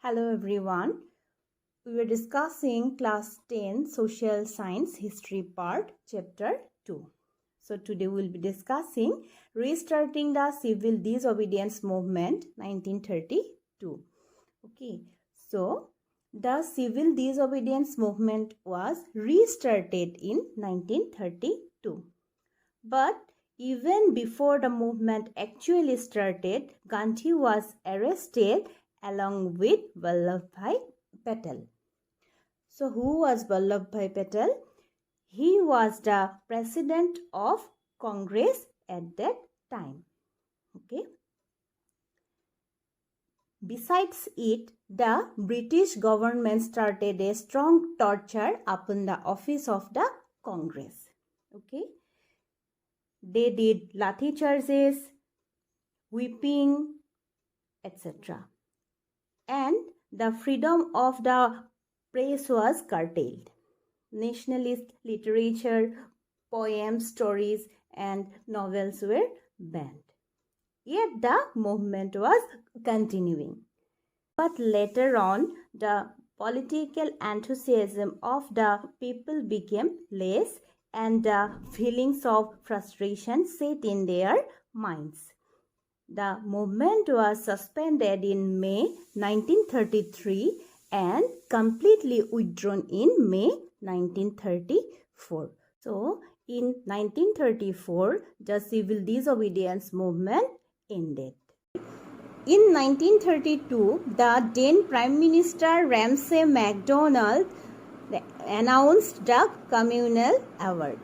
Hello everyone. We were discussing class 10 social science history part chapter 2. So today we will be discussing restarting the civil disobedience movement 1932. Okay. So the civil disobedience movement was restarted in 1932. But even before the movement actually started, Gandhi was arrested along with Vallabhbhai Patel. So who was Vallabhbhai Patel? He was the president of Congress at that time. Okay. Besides it, the British government started a strong torture upon the office of the Congress. Okay. They did lathi charges, whipping, etc. And the freedom of the press was curtailed. Nationalist literature, poems, stories, and novels were banned. Yet the movement was continuing. But later on, the political enthusiasm of the people became less and the feelings of frustration set in their minds. The movement was suspended in May 1933 and completely withdrawn in May 1934. So, in 1934, the civil disobedience movement ended. In 1932, the then Prime Minister Ramsay MacDonald announced the Communal Award.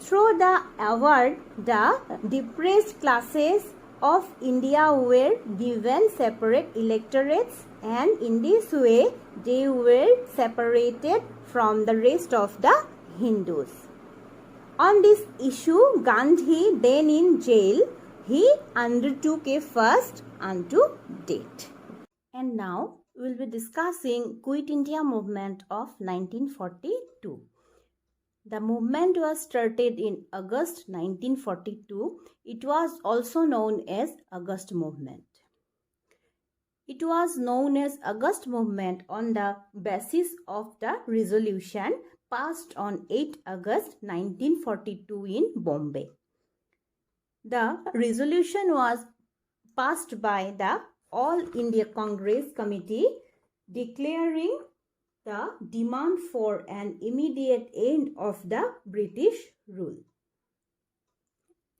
Through the award, the depressed classes of India were given separate electorates, and in this way they were separated from the rest of the Hindus. On this issue, Gandhi, then in jail, he undertook a fast unto death. And now we will be discussing Quit India movement of 1942. The movement was started in August 1942. It was also known as August Movement. It was known as August Movement on the basis of the resolution passed on 8 August 1942 in Bombay. The resolution was passed by the All India Congress Committee declaring the demand for an immediate end of the British rule.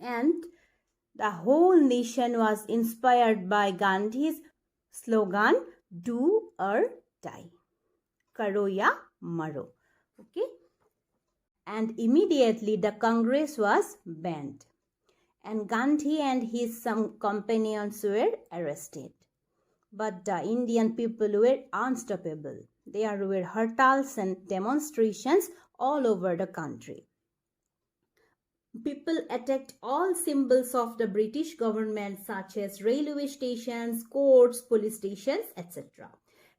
And the whole nation was inspired by Gandhi's slogan, do or die. Karo ya maro. Okay. And immediately the Congress was banned. And Gandhi and his some companions were arrested. But the Indian people were unstoppable. There were hartals and demonstrations all over the country. People attacked all symbols of the British government such as railway stations, courts, police stations, etc.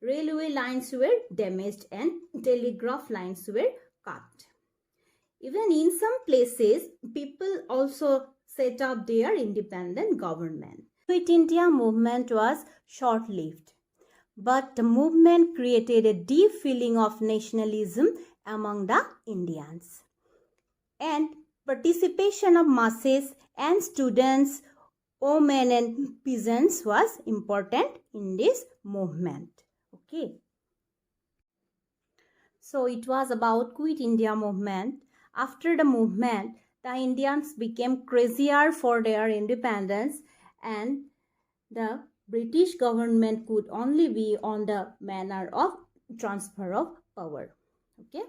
Railway lines were damaged and telegraph lines were cut. Even in some places, people also set up their independent government. Quit India movement was short-lived, but the movement created a deep feeling of nationalism among the Indians. And participation of masses and students, women and peasants was important in this movement. Okay. So it was about Quit India movement. After the movement, the Indians became crazier for their independence, and the British government could only be on the manner of transfer of power. Okay.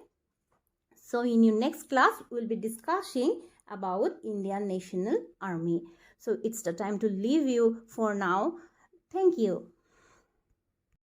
So in your next class, we will be discussing about Indian National Army. So it's the time to leave you for now. Thank you.